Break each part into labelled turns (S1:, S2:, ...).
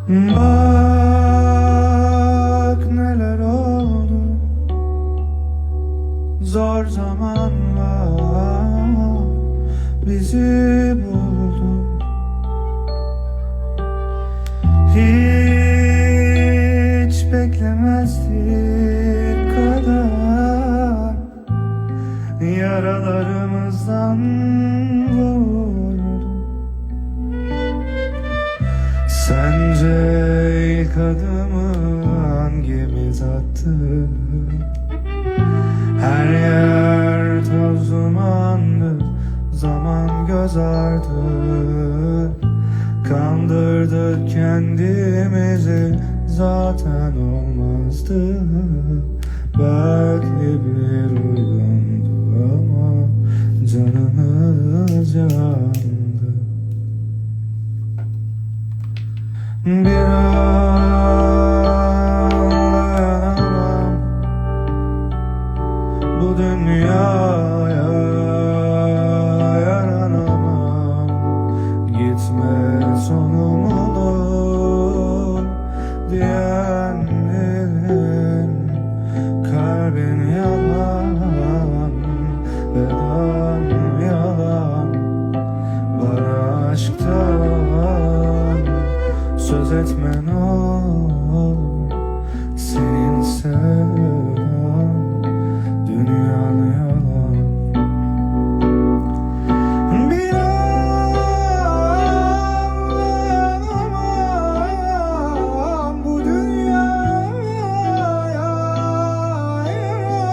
S1: Bak neler oldu, zor zamanlar bizi buldu. Hiç beklemezdik kadar yaralarımızdan vurdu. Sence ilk adımı hangimiz attı? Her yer toz dumandı, zaman göz ardı. Kandırdık kendimizi, zaten olmazdı. Belki bir oyundu ama canımız yandı. Bir an dayanamam bu dünyaya, yaranamam. Gitme sonum olur diyenlerin kalbin yalan, vedam yalan. Bana aşktan söz etme ne olur, senin sevdan dünyan yalan. Bir an dayanamam bu dünyaya,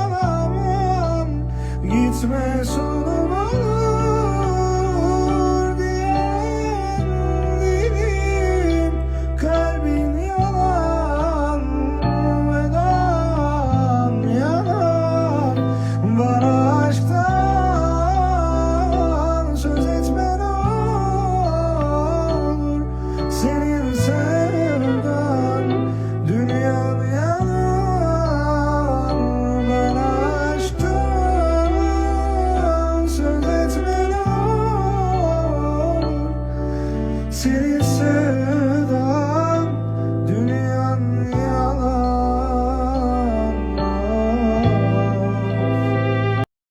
S1: yaranamam. Gitme sonum olur diyenlerin kalbin yalan, vedam yalan. Bana aşktan söz etme ne olur, senin sevdan dünyan yalan. Bana aşktan söz etme ne olur, senin sevdan